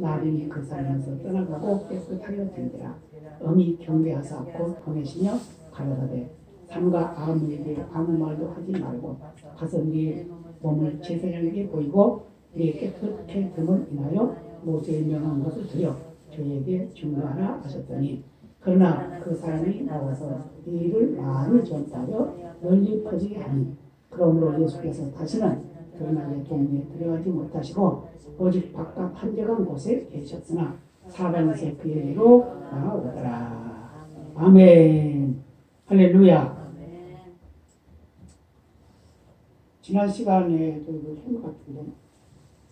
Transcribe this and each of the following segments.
나병이 그 사람에서 떠나가고 깨끗하여 된대라. 엄히 경배하사 곧 보내시며 가라사대 삼가 아무에게 아무 말도 하지 말고 가서 네 몸을 제사장에게 보이고 네 깨끗해 됨을 인하여 모세의 명한 것을 드려 저에게 증거하라 하셨더니 그러나 그 사람이 나와서 이 일을 많이 전파하여 널리 퍼지게 하니 그러므로 예수께서 다시는 그 나라의 동네에 들어가지 못하시고 오직 바깥 한적한 곳에 계셨으나 사방에서 그에게로 나아오더라. 아멘. 할렐루야. 지난 시간에도 이거 한 것 같은데,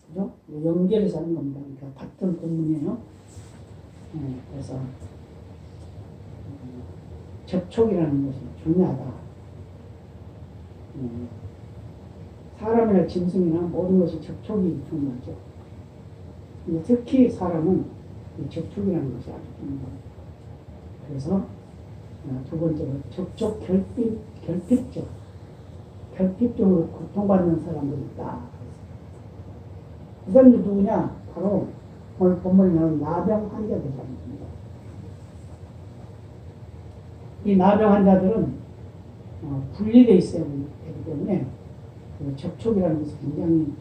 그죠? 연결해서 하는 겁니다. 그러니까 같은 본문이에요. 그래서 접촉이라는 것이 중요하다. 사람이나 짐승이나 모든 것이 접촉이 중요하죠. 근데 특히 사람은 이 접촉이라는 것이 아주 중요합니다. 그래서 두 번째로 접촉 결핍적으로 고통받는 사람들이 있다. 그 사람들이 누구냐? 바로 오늘 본문에 나오는 나병 환자들입니다. 이 나병 환자들은 분리되어 있어야 되기 때문에 그 접촉이라는 것을 굉장히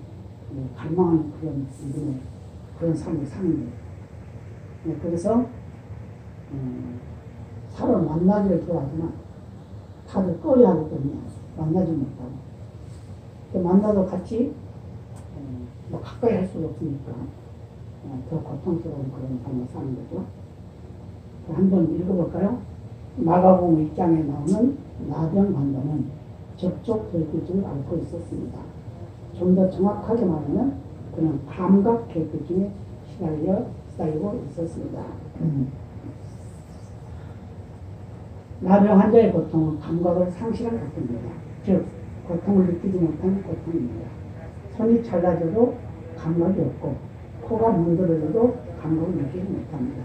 갈망하는 그런 삶을 사는 거예요. 그래서 서로 만나기를 좋아하지만 다들 꺼려하기 때문에 만나지 못하고 만나도 같이 가까이 할 수가 없으니까 더 고통스러운 그런 삶을 사는 거죠. 한번 읽어볼까요? 마가복음 1장에 나오는 나병 환자는 접촉 결핍증을 앓고 있었습니다. 좀 더 정확하게 말하면 그는 감각 결핍증에 시달리고 있었습니다. 나병 환자의 고통은 감각을 상실한 고통입니다. 즉 고통을 느끼지 못하는 고통입니다. 손이 잘라져도 감각이 없고 코가 문드러져도 감각을 느끼지 못합니다.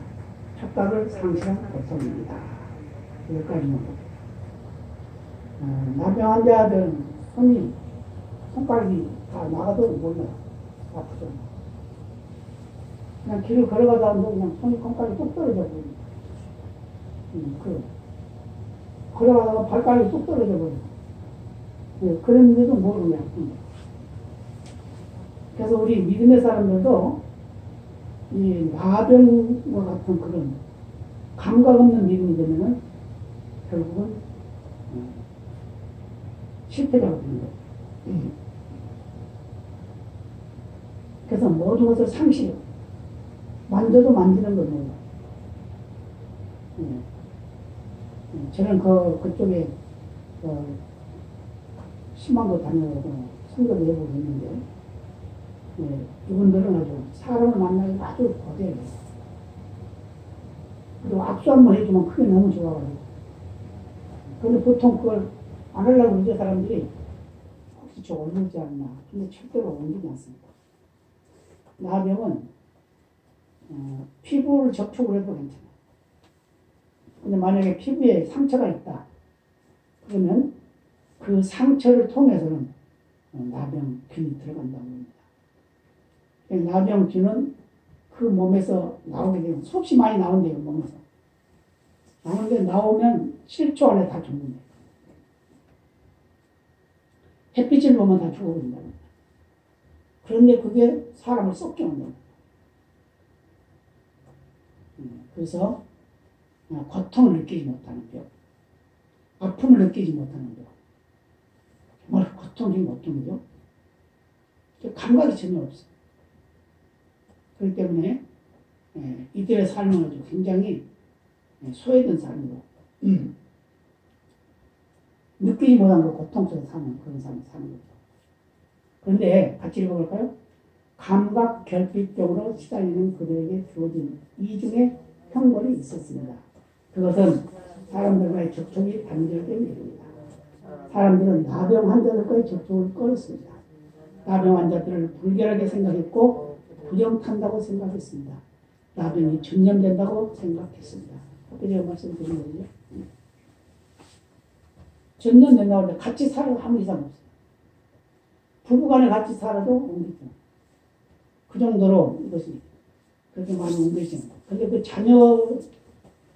촉각을 상실한 고통입니다. 여기까지입니다. 나병 환자들은 손가락이 다 나가도 몰라요. 아프죠. 그냥 길을 걸어가다 보면 그냥 손가락이 뚝 떨어져 버립니다. 걸어가다가 발가락이 뚝 떨어져 버려요. 그런데도 모르고 그냥. 그래서 우리 믿음의 사람들도 이 나병과 같은 그런 감각 없는 믿음이 되면은 결국은 실패가 되는 거예요. 그래서 모든 것을 상실해요. 만져도 만지는 걸 몰라요. 저는 그쪽에 신방도 다녀오고 선교도 해보고 있는데 이분들은 아주 사람을 만나기 아주 고대해요. 그리고 악수 한번 해주면 그게 너무 좋아가지고. 근데 보통 그걸 안 하려고 그러죠, 사람들이. 혹시 저 옮기지 않나. 근데 절대로 옮기지 않습니다. 나병은 피부를 접촉을 해도 괜찮아요. 근데 만약에 피부에 상처가 있다. 그러면 그 상처를 통해서는 나병균이 들어간다고 합니다. 나병균은 그 몸에서 나오게 되면 수없이 많이 나온대요, 몸에서. 나오는데 나오면 7초 안에 다 죽는데요. 햇빛을 보면 다 죽어버린다고 합니다. 그런데 그게 사람을 썩게 한다고. 그래서 고통을 느끼지 못하는 병, 아픔을 느끼지 못하는 병, 정말 고통이 고통이죠. 감각이 전혀 없어요. 그렇기 때문에 이들의 삶은 아주 굉장히 소외된 삶이고 느끼지 못한 그 고통 속에 사는 그런 삶을 사는 거죠. 그런데 같이 읽어볼까요? 감각 결핍적으로 시달리는 그들에게 주어진 이중의 형벌이 있었습니다. 그것은 사람들과의 접촉이 단절된 일입니다. 사람들은 나병 환자들과의 접촉을 끊었습니다. 나병 환자들을 불결하게 생각했고 부정탄다고 생각했습니다. 나병이 전염된다고 생각했습니다. 아까 제가 말씀드린 거죠. 전염된다고 하는데 같이 살아도 아무 이상 없어요. 부부간에 같이 살아도 옮기죠. 그 정도로 이것이 그렇게 많이 옮겨지는 거예요. 근데 그 자녀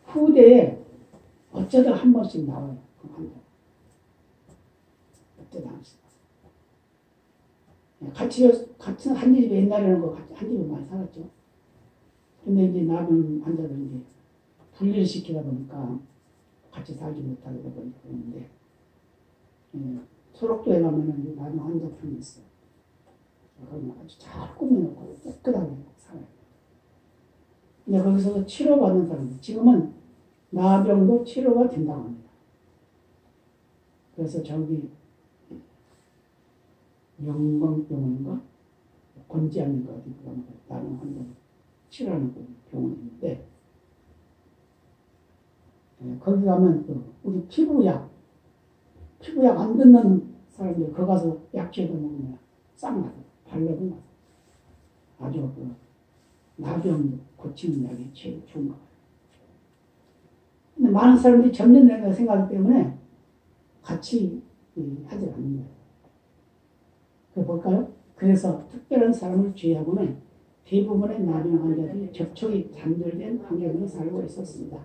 후대에 어쩌다 한 번씩 나와요. 그 환자. 어쩌다 한 번씩. 같은 한 집에 옛날에는 한 집에 많이 살았죠. 근데 이제 남은 환자들 이제 분리를 시키다 보니까 같이 살지 못하게 되고 그러는데, 소록도에 가면은 남은 환자들이 있어요. 그러면 아주 잘 꾸며놓고 깨끗하게 살아요. 근데 거기서 치료받는 사람들, 지금은 나병도 치료가 된다고 합니다. 그래서 저기 영광병원인가 권지암인가 어디 그런 다른 환자를 치료하는 병원인데, 거기 가면 우리 피부약 안 듣는 사람들 거기 가서 약초도 먹으면 싹 나서 발라도 나서 아주 나병 고치는 약이 제일 좋은 거예요. 근데 많은 사람들이 전염된다고 생각하기 때문에 같이 하지 않는 거예요. 그래 볼까요? 그래서 특별한 사람을 제외하고는 대부분의 나병 환자들이 접촉이 단절된 환경으로 살고 있었습니다.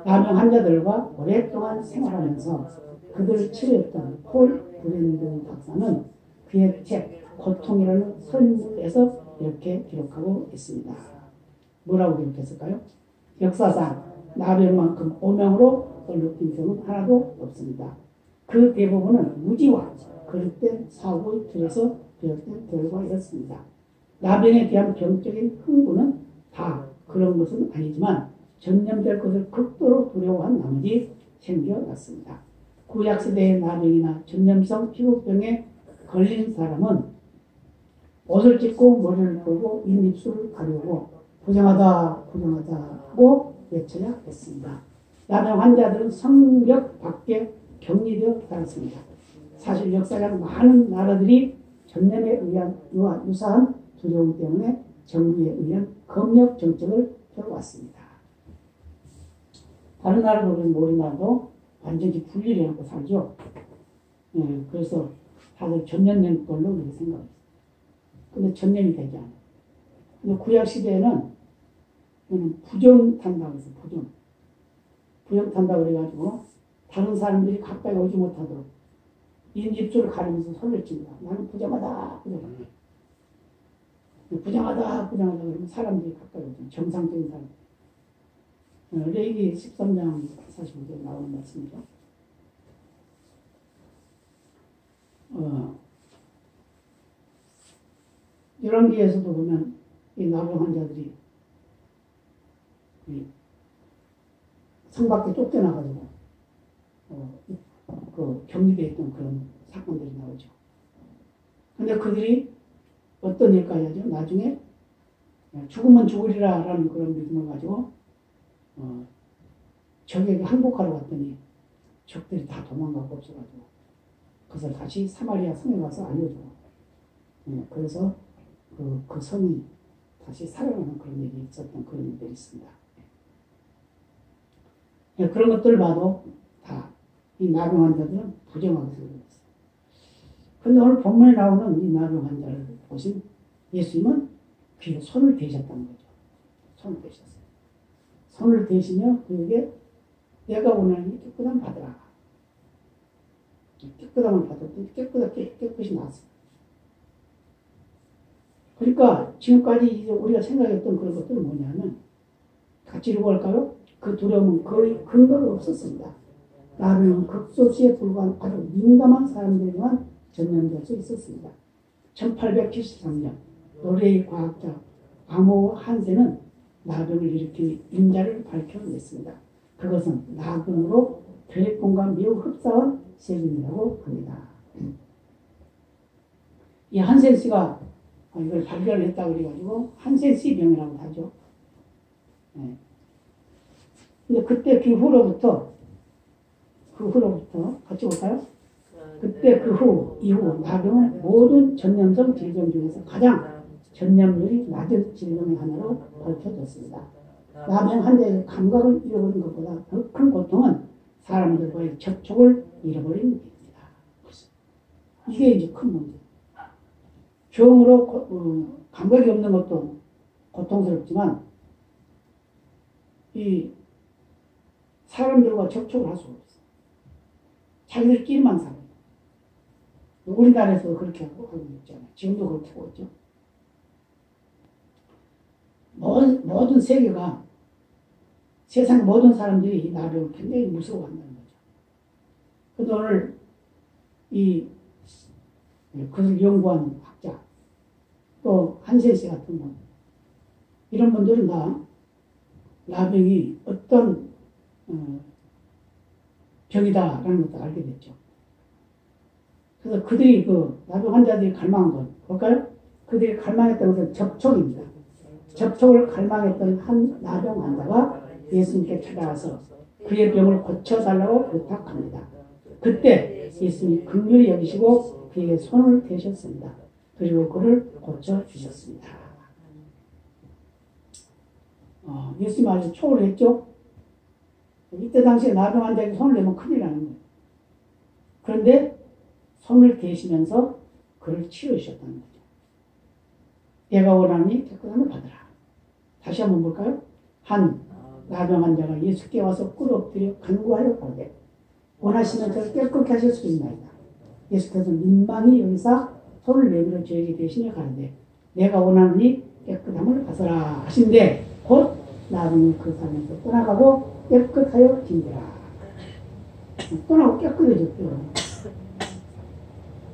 나병 환자들과 오랫동안 생활하면서 그들을 치료했던 폴 브랜든 박사는 그의 책 고통이라는 설문에서 이렇게 기록하고 있습니다. 뭐라고 기록했을까요? 역사상 나병만큼 오명으로 느낀 경우는 하나도 없습니다. 그 대부분은 무지와 그릇된 사고의 틀에서 비롯된 결과였습니다. 나병에 대한 병적인 흥분은 다 그런 것은 아니지만 전염될 것을 극도로 두려워한 나머지 생겨났습니다. 구약시대의 나병이나 전염성 피부병에 걸린 사람은 옷을 찢고 머리를 풀고 입술을 가리고 부정하다 하고 외쳐야 했습니다. 나병 환자들은 성벽 밖에 격리되어 살았습니다. 사실 역사상 많은 나라들이 전염에 의한 유사한 두려움 때문에 정부에 의한 검역 정책을 펴왔습니다. 다른 나라도 우리나라도 완전히 분리를 해놓고 살죠. 그래서 다들 전염된 걸로 그렇게 생각했어요. 근데 전염이 되지 않아요. 근데 구약시대에는 부정탄다고 해서 부정탄다고 그래가지고 다른 사람들이 가까이 오지 못하도록 입술을 가리면서 소리를 칩니다. 나는 부정하다 그러면 사람들이 가까이 오죠. 정상적인 사람. 레위기 13장 45절에 나오는 말씀이죠. 열왕기에서도 보면 이 나병 환자들이 성 밖에 쫓겨나가지고 그 격리되어 있던 그런 사건들이 나오죠. 근데 그들이 어떤 일까지 하죠? 나중에 죽으면 죽으리라 라는 그런 믿음을 가지고 적에게 항복하러 갔더니 적들이 다 도망가고 없어가지고 그것을 다시 사마리아 성에 가서 알려주고 그래서 그 성이 다시 살아나는 그런 일이 있었던 그런 일들이 있습니다. 그런 것들을 봐도 다 이 나병 환자들은 부정하게 생각했어요. 그런데 오늘 본문에 나오는 이 나병 환자를 보신 예수님은 귀에 손을 대셨다는 거죠. 손을 대셨어요. 손을 대시며 그에게 내가 원하는 깨끗함 받으라. 깨끗함을 받았더니 깨끗이 나왔어요. 그러니까 지금까지 우리가 생각했던 그런 것들은 뭐냐면 같이 읽어볼까요? 그 두려움은 거의 근거가 없었습니다. 나병은 극소수에 불과한 아주 민감한 사람들에게만 전염될 수 있었습니다. 1873년 노르웨이 과학자 아모 한센은 나병을 일으키는 인자를 밝혀냈습니다. 그것은 나병으로 혈액공과 매우 흡사한 세균이라고 합니다. 이 한센 씨가 이걸 발견했다고 그래가지고 한센 씨 병이라고 하죠. 근데 그때 그 후로부터 같이 볼까요? 그때 이후 나병은 모든 전염성 질병 중에서 가장 전염률이 낮은 질병의 하나로 밝혀졌습니다. 나병 환자의 감각을 잃어버린 것보다 더 큰 고통은 사람들과의 접촉을 잃어버린 일입니다. 이게 이제 큰 문제. 병으로 감각이 없는 것도 고통스럽지만 이 사람들과 접촉을 할 수가 없어. 자기들끼리만 살아요. 우리나라에서도 그렇게 하고 있잖아요. 지금도 그렇게 하고 있죠. 모든 세계가 세상 모든 사람들이 이 나병을 굉장히 무서워한다는 거죠. 그래서 오늘 그것을 연구한 학자 또 한세 씨 같은 분 이런 분들은 다 나병이 어떤 병이다라는 것도 알게 됐죠. 그래서 그들이 나병 환자들이 갈망한 것 볼까요? 그들이 갈망했던 것은 접촉입니다. 접촉을 갈망했던 한 나병 환자가 예수님께 찾아와서 그의 병을 고쳐달라고 부탁합니다. 그때 예수님이 긍휼히 여기시고 그에게 손을 대셨습니다. 그리고 그를 고쳐주셨습니다. 예수님 아주 초월했죠? 이때 당시에 나병 환자에게 손을 내면 큰일 나는 거예요. 그런데 손을 대시면서 그를 치유하셨다는 거죠. 내가 원하니 깨끗함을 받으라. 다시 한번 볼까요? 한 나병 환자가 예수께 와서 꿇어 엎드려 간구하여 가되 원하시면 저를 깨끗게 하실 수 있나이다. 예수께서 민망히 여기서 손을 내밀어 저에게 대신해 가는데 내가 원하니 깨끗함을 받으라 하신데 곧 나병이 그 사람에서 떠나가고 깨끗하여 진리라. 떠나고 깨끗해졌대요.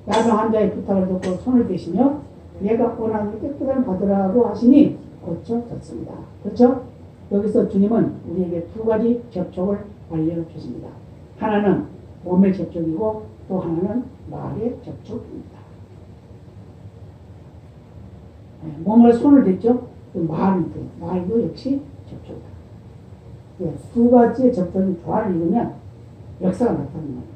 나병 환자의 부탁을 듣고 손을 대시며 내가 원하는 깨끗함을 받으라고 하시니 고쳐졌습니다. 그렇죠? 여기서 주님은 우리에게 두 가지 접촉을 알려주십니다. 하나는 몸의 접촉이고 또 하나는 말의 접촉입니다. 몸에 손을 댔죠? 말도 역시 접촉이다. 두 가지의 접촉이 조화를 이루면 역사가 나타나는 거죠.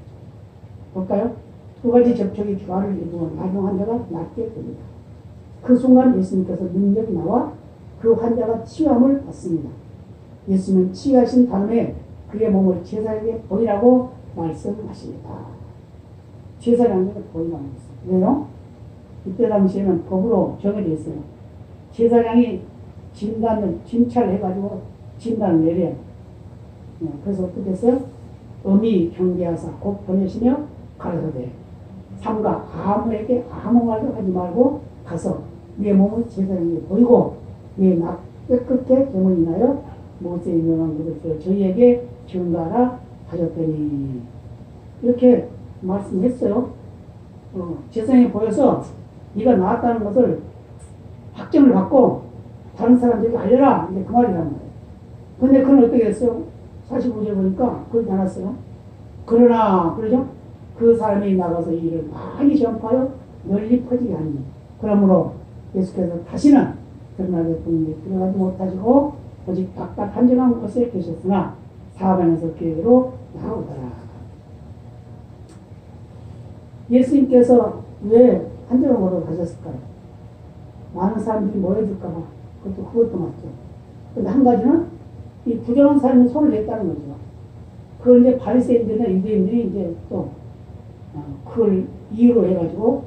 볼까요? 두 가지 접촉이 조화를 이루면 나병 환자가 낫게 됩니다. 그 순간 예수님께서 능력이 나와 그 환자가 치유함을 받습니다. 예수님은 치유하신 다음에 그의 몸을 제사장에게 보이라고 말씀하십니다. 제사장에게 보이라고 했어요. 왜요? 이때 당시에는 법으로 정해져 있어요. 제사장이 진찰을 해가지고 진단을 내려요. 그래서 어떻게 됐어요? 엄히 경계하사 곧 보내시며 가라사대 삼가 아무에게 아무 말도 하지 말고 가서 내 몸을 제사장에게 보이고 내 깨끗게 병을 인하여 모세의 명한 것을 저희에게 증거하라 하셨더니 이렇게 말씀했어요. 제사장에 보여서 네가 나았다는 것을 확정을 받고 다른 사람들에게 알려라. 이제 그 말이란 말이에요. 근데 그건 어떻게 했어요? 45절 보니까 그러지 않았어요. 그러나 그러죠? 그 사람이 나가서 이 일을 많이 전파하여 널리 퍼지게 하니 그러므로 예수께서 다시는 드러나게 분에 들어가지 못하시고 오직 각각 한정한 곳에 계셨으나 사방에서 교회로 나오더라. 예수님께서 왜 한정한 곳으로 가셨을까요? 많은 사람들이 모여들까봐. 그것도 맞죠. 근데 한 가지는 이 부정한 사람이 손을 냈다는 거죠. 그걸 이제 바리새인들이나 유대인들이 이제 또 그걸 이유로 해가지고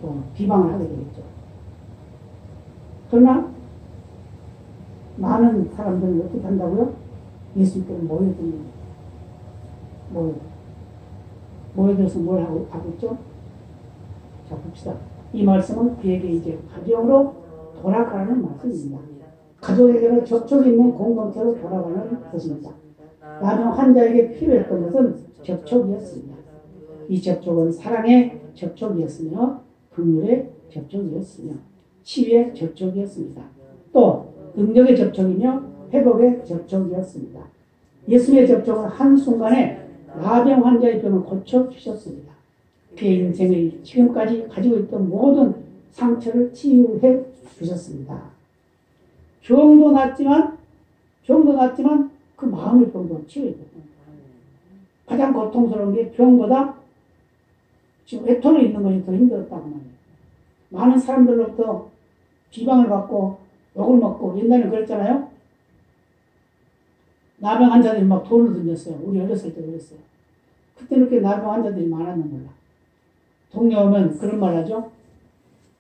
또 비방을 하게 되겠죠. 그러나 많은 사람들은 어떻게 한다고요? 예수님께는 모여들어서 뭘 하고 있죠? 자, 봅시다. 이 말씀은 그에게 이제 가정으로 돌아가라는 말씀입니다. 가족에게는 접촉이 있는 공동체로 돌아가는 것입니다. 나병 환자에게 필요했던 것은 접촉이었습니다. 이 접촉은 사랑의 접촉이었으며 긍휼의 접촉이었으며 치유의 접촉이었습니다. 또 능력의 접촉이며 회복의 접촉이었습니다. 예수님의 접촉은 한순간에 나병 환자의 병을 고쳐주셨습니다. 그의 인생의 지금까지 가지고 있던 모든 상처를 치유해 주셨습니다. 병도 낫지만 그 마음의 병도 치유해 줬습니다. 가장 고통스러운 게 병보다 지금 외톨이 있는 것이 더 힘들었다고 말해요. 많은 사람들로부터 비방을 받고 욕을 먹고 옛날에 그랬잖아요. 나병 환자들이 막 돈을 던졌어요. 우리 어렸을 때 그랬어요. 그때 이렇게 나병 환자들이 많았는 몰라. 동네 오면 그런 말 하죠.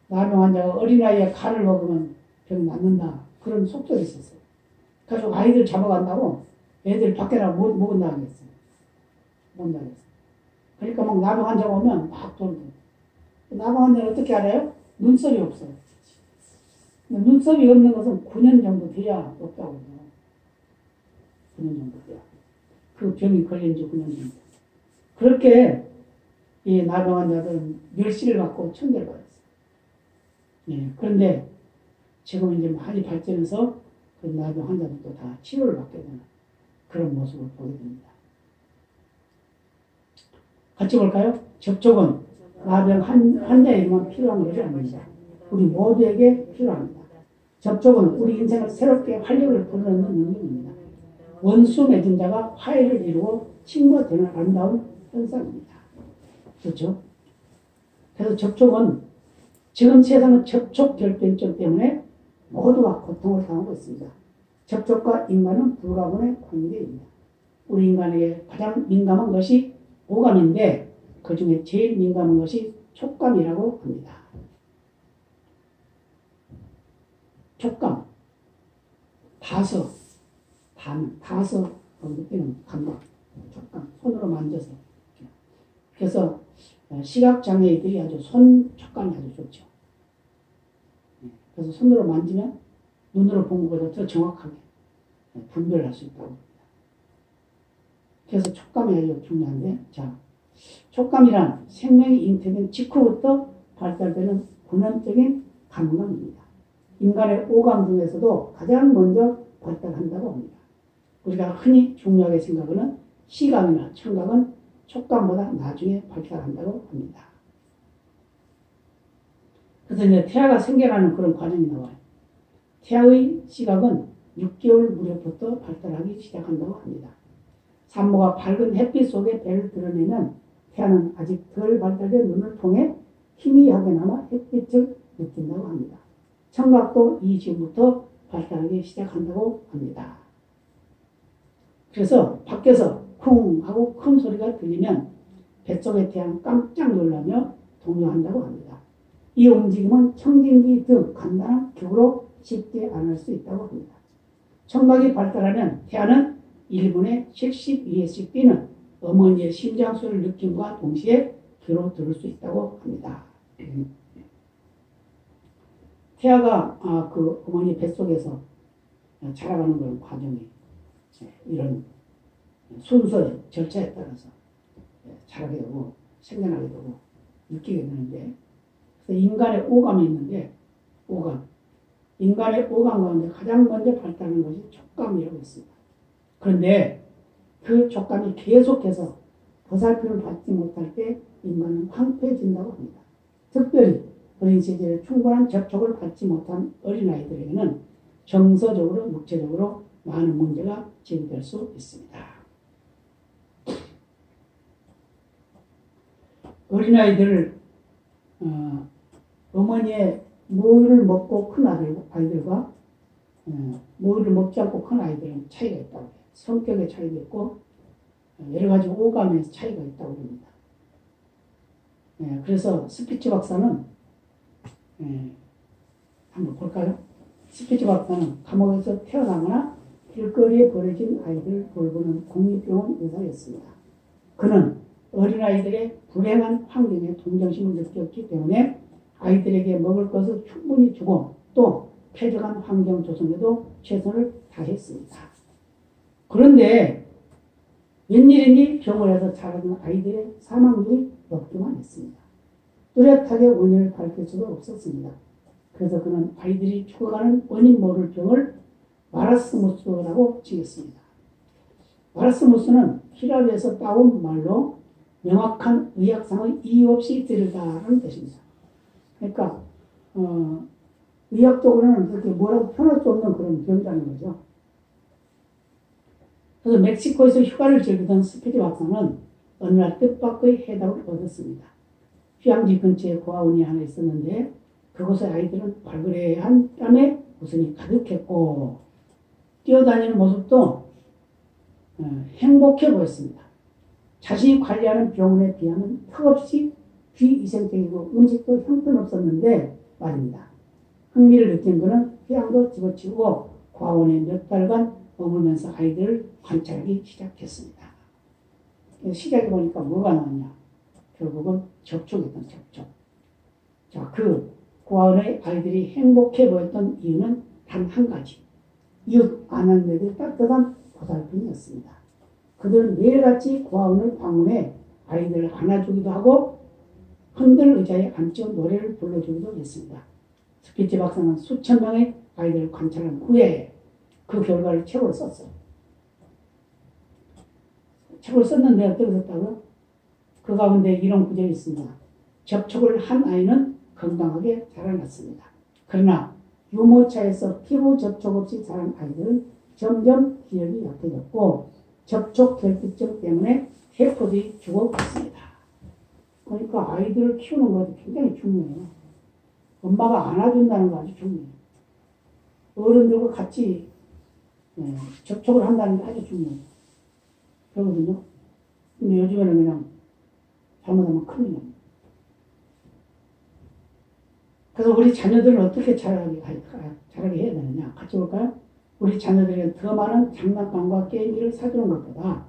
나병 환자가 어린아이의 간을 먹으면 병이 낫는다. 그런 속설이 있었어요. 그래서 아이들 잡아간다고 애들 밖에 나가 못 나가겠어요. 못 나가겠어요. 그러니까 막 나병 환자가 오면 막 돌고. 나병 환자는 어떻게 알아요? 눈썹이 없어요. 눈썹이 없는 것은 9년 정도 돼야 없다고 해요. 9년 정도 돼야. 그 병이 걸린 지 9년 정도. 그렇게 이 나병 환자들은 멸시를 받고 천대를 받았어요. 예, 그런데 지금 이제 많이 발전해서 그 나병 환자들도 다 치료를 받게 되는 그런 모습을 보게 됩니다. 같이 볼까요? 접촉은 나병 환자에게만 필요한 것이 아닙니다. 우리 모두에게 필요합니다. 접촉은 우리 인생을 새롭게 활력을 불어넣는 능력입니다. 원수 맺은 자가 화해를 이루고 친구가 되는 아름다운 현상입니다. 그렇죠? 그래서 접촉은 지금 세상은 접촉 결핍증 때문에 모두가 고통을 당하고 있습니다. 접촉과 인간은 불가분의 관계입니다. 우리 인간에게 가장 민감한 것이 오감인데 그 중에 제일 민감한 것이 촉감이라고 합니다. 촉감, 다서, 다서 때는 감각, 촉감, 손으로 만져서. 그래서 시각장애인들이 아주 손 촉감이 아주 좋죠. 그래서 손으로 만지면 눈으로 본 것보다 더 정확하게 분별할 수 있다고 합니다. 그래서 촉감이 아주 중요한데, 자, 촉감이란 생명이 잉태된 직후부터 발달되는 본능적인 감각입니다. 인간의 오감 중에서도 가장 먼저 발달한다고 합니다. 우리가 흔히 중요하게 생각하는 시각이나 청각은 촉감보다 나중에 발달한다고 합니다. 그래서 이제 태아가 생겨나는 그런 과정이 나와요. 태아의 시각은 6개월 무렵부터 발달하기 시작한다고 합니다. 산모가 밝은 햇빛 속에 배를 드러내면 태아는 아직 덜 발달된 눈을 통해 희미하게나마 햇빛을 느낀다고 합니다. 청각도 이 시기부터 발달하기 시작한다고 합니다. 그래서 밖에서 쿵 하고 큰 소리가 들리면 뱃속의 태아는 깜짝 놀라며 동요한다고 합니다. 이 움직임은 청진기 등 간단한 기구로 쉽게 안 할 수 있다고 합니다. 청각이 발달하면 태아는 1분에 72회씩 뛰는 어머니의 심장 소리를 느낌과 동시에 귀로 들을 수 있다고 합니다. 태아가 그 어머니 뱃속에서 자라가는 그런 과정이 이런 순서 절차에 따라서 자라게 되고 생겨나게 되고 느끼게 되는데, 그래서 인간의 오감이 있는데, 인간의 오감 가운데 가장 먼저 발달하는 것이 촉감이라고 했습니다. 그런데 그 촉감이 계속해서 보살핌을 받지 못할 때 인간은 황폐해진다고 합니다. 특별히 어린 시절에 충분한 접촉을 받지 못한 어린아이들에게는 정서적으로, 육체적으로 많은 문제가 제기될 수 있습니다. 어린아이들을 어머니의 모유를 먹고 큰 아이들과 모유를 먹지 않고 큰 아이들은 차이가 있다고 해요. 성격의 차이도 있고 여러 가지 오감의 차이가 있다고 합니다. 그래서 스피치 박사는 한번 볼까요? 스피치 박사는 감옥에서 태어나거나 길거리에 버려진 아이들을 돌보는 국립병원 의사였습니다. 그는 어린아이들의 불행한 환경에 동정심을 느꼈기 때문에 아이들에게 먹을 것을 충분히 주고 또 쾌적한 환경 조성에도 최선을 다했습니다. 그런데 웬일인지 병원에서 자라는 아이들의 사망률이 높기만 했습니다. 뚜렷하게 원인을 밝힐 수가 없었습니다. 그래서 그는 아이들이 죽어가는 원인 모를 병을 마라스무스라고 지었습니다. 마라스무스는 히라비에서 따온 말로 명확한 의학상의 이유 없이 들으다라는 뜻입니다. 그러니까 의학적으로는 그렇게 뭐라고 표현할 수 없는 그런 병이라는 거죠. 그래서 멕시코에서 휴가를 즐기던 스피디 박사는 어느 날 뜻밖의 해답을 얻었습니다. 휴양지 근처에 고아원이 하나 있었는데 그곳의 아이들은 발그레한 땀에 웃음이 가득했고 뛰어다니는 모습도 행복해 보였습니다. 자신이 관리하는 병원에 비하면 턱없이 비위생적이고 음식도 형편없었는데 말입니다. 흥미를 느낀 그는 휴양도 집어치우고 고아원에 몇 달간 머물면서 아이들을 관찰하기 시작했습니다. 시작해 보니까 뭐가 나왔냐? 결국은 접촉이었던 접촉. 자, 그 고아원의 아이들이 행복해 보였던 이유는 단 한 가지. 이웃 아낙네들의 따뜻한 보살핌이었습니다. 그들은 매일같이 고아원을 방문해 아이들을 안아주기도 하고 흔들 의자에 앉혀 노래를 불러주기도 했습니다. 스피치 박사는 수천 명의 아이들을 관찰한 후에 그 결과를 책으로 썼어요. 책을 썼는데 어떻게 썼다고요? 그 가운데 이런 구절이 있습니다. 접촉을 한 아이는 건강하게 자라났습니다. 그러나 유모차에서 피부 접촉 없이 자란 아이들은 점점 기억이 약해졌고 접촉 결핍증 때문에 세포들이 죽어갔습니다. 그러니까 아이들을 키우는 것도 굉장히 중요해요. 엄마가 안아준다는 거 아주 중요해요. 어른들과 같이 접촉을 한다는 게 아주 중요해요. 그러거든요. 근데 요즘에는 그냥 잘못하면 큰일 납니다. 그래서 우리 자녀들을 어떻게 자라게 해야 되느냐? 같이 볼까요? 우리 자녀들에게 더 많은 장난감과 게임기를 사주는 것보다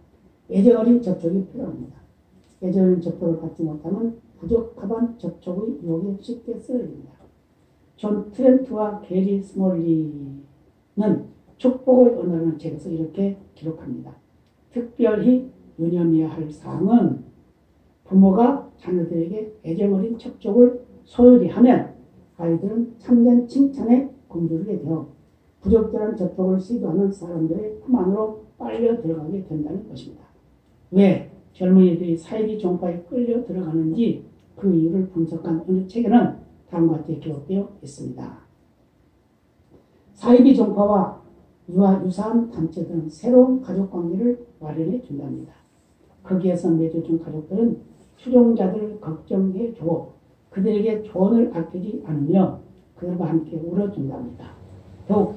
애정 어린 접촉이 필요합니다. 애정 어린 접촉을 받지 못하면 부적합한 접촉의 유혹에 쉽게 쓰여집니다. 존 트렌트와 게리 스몰리는 축복의 언어라는 책에서 이렇게 기록합니다. 특별히 유념해야 할 사항은 부모가 자녀들에게 애정 어린 접촉을 소홀히 하면 아이들은 참된 칭찬에 굶주리게 되어 부적절한 접촉을 시도하는 사람들의 품 안으로 빨려 들어가게 된다는 것입니다. 왜 젊은이들이 사이비 종파에 끌려 들어가는지 그 이유를 분석한 어느 책에는 다음과 같이 기록되어 있습니다. 사이비 종파와 이와 유사한 단체들은 새로운 가족관계를 마련해 준답니다. 거기에서 맺어준 가족들은 추종자들을 걱정해주고 그들에게 조언을 아끼지 않으며 그들과 함께 울어준답니다. 더욱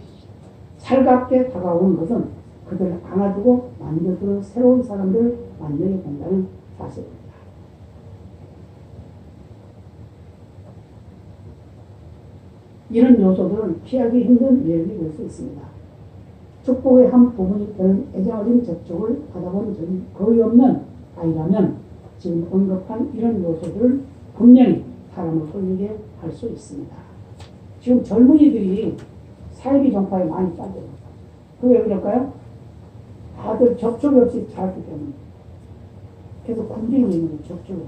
살갑게 다가오는 것은 그들을 안아주고 만져주는 새로운 사람들을 만나게 된다는 사실입니다. 이런 요소들은 피하기 힘든 예를 들 수 있습니다. 축복의 한 부분이 되는 애정 어린 접촉을 받아본 적이 거의 없는 아이라면 지금 언급한 이런 요소들을 분명히 사람을 끌리게 할 수 있습니다. 지금 젊은이들이 사이비 종파에 많이 빠져요. 그게 왜 그럴까요? 다들 접촉이 없이 자랐기 때문에. 계속 굶주리고 있는 거예요, 접촉을.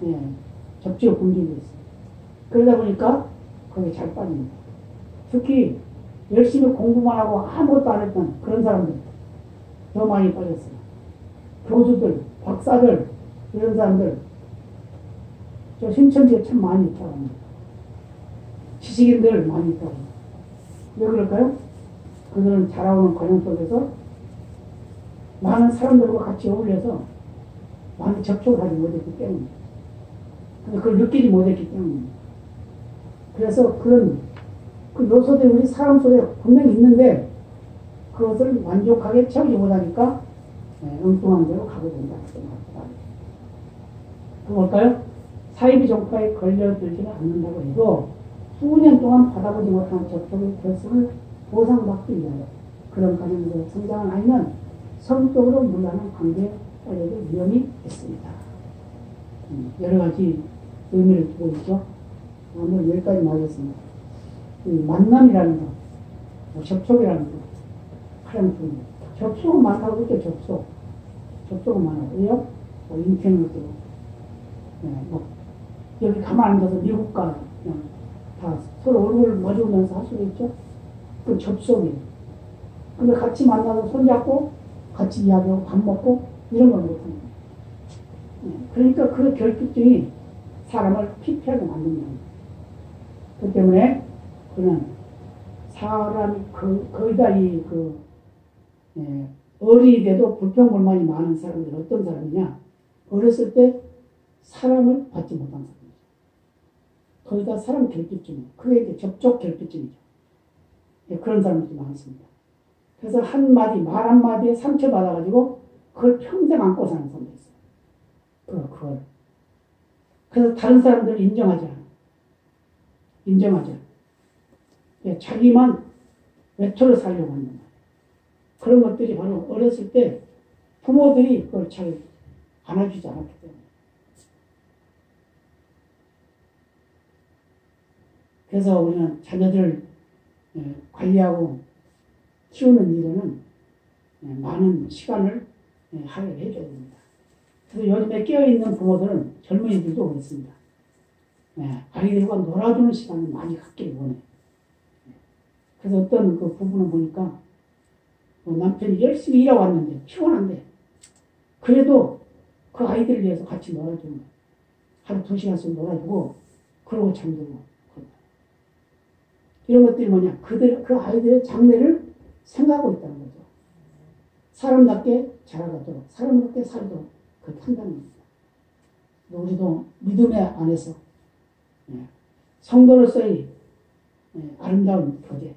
예, 접촉을 굶주리고 있어요. 그러다 보니까 거기에 잘 빠집니다. 특히 열심히 공부만 하고 아무것도 안 했던 그런 사람들 더 많이 빠졌어요. 교수들, 박사들, 이런 사람들 저 신천지에 참 많이 있다고 합니다. 지식인들 많이 있다고 합니다. 왜 그럴까요? 그들은 자라오는 과정 속에서 많은 사람들과 같이 어울려서 많은 접촉을 하지 못했기 때문입니다. 그걸 느끼지 못했기 때문입니다. 그래서 그런 그 요소들이 우리 사람 속에 분명히 있는데 그것을 만족하게 채우지 못하니까 엉뚱한 대로 가게 된다는 생각입니다. 그 뭘까요? 사이비 종파에 걸려들지는 않는다고 해도 수년 동안 받아보지 못한 접촉의 결승을 보상받기 위하여 그런 과정에서 성장한 아이는 성적으로 물러나는 관계에 빠져들 위험이 있습니다. 여러 가지 의미를 두고 있죠. 오늘 여기까지 말하겠습니다. 만남이라는 거, 접촉이라는 거, 가장 중요해요. 접촉은 많다고 그때 접촉은 많아요. 왜요? 인터넷으로. 여기 가만 앉아서 미국과 다 서로 얼굴을 마주보면서 할 수도 있죠. 그 접촉이에요. 근데 같이 만나서 손잡고 같이 이야기하고 밥 먹고 이런 걸 못하는 거예요. 그러니까 그 결핍증이 사람을 피폐하게 만듭니다. 그 때문에 그는 사람이 거의 다 어린이 돼도 불평불만이 많은 사람들은 어떤 사람이냐? 어렸을 때 사랑을 받지 못한 사람이죠. 거의 다 사람 결핍증이에요. 그게 이제 접촉 결핍증이죠. 그런 사람들이 많습니다. 그래서 말 한마디에 상처받아가지고 그걸 평생 안고 사는 사람도 있어요. 그걸. 그래서 다른 사람들을 인정하지 않아요. 인정하지 않아요. 자기만 외톨어 살려고 하는 거예요. 그런 것들이 바로 어렸을 때 부모들이 그걸 잘 안아주지 않았기 때문에. 그래서 우리는 자녀들을 관리하고 키우는 일에는 많은 시간을 할애해줘야 됩니다. 그래서 요즘에 깨어있는 부모들은 젊은이들도 그렇습니다. 아이들과 놀아주는 시간을 많이 갖기를 원해요. 그래서 어떤 그 부부는 보니까 남편이 열심히 일하고 왔는데 피곤한데 그래도 그 아이들을 위해서 같이 놀아주는 거예요. 하루 2시간씩 놀아주고 그러고 잠들고 이런 것들이 뭐냐 그 아이들의 장래를 생각하고 있다는 거죠. 사람답게 자라가도록 사람답게 살도록 그렇게 한다는 겁니다. 우리도 믿음의 안에서 성도로서의 아름다운 교제,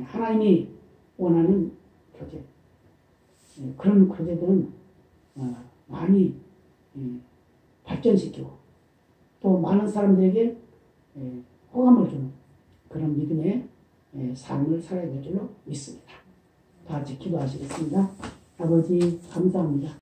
하나님이 원하는 교제, 그런 교제들은 많이 발전시키고 또 많은 사람들에게 호감을 주는 그런 믿음의 삶을 살아야 될 줄로 믿습니다. 다 같이 기도하시겠습니다. 아버지 감사합니다.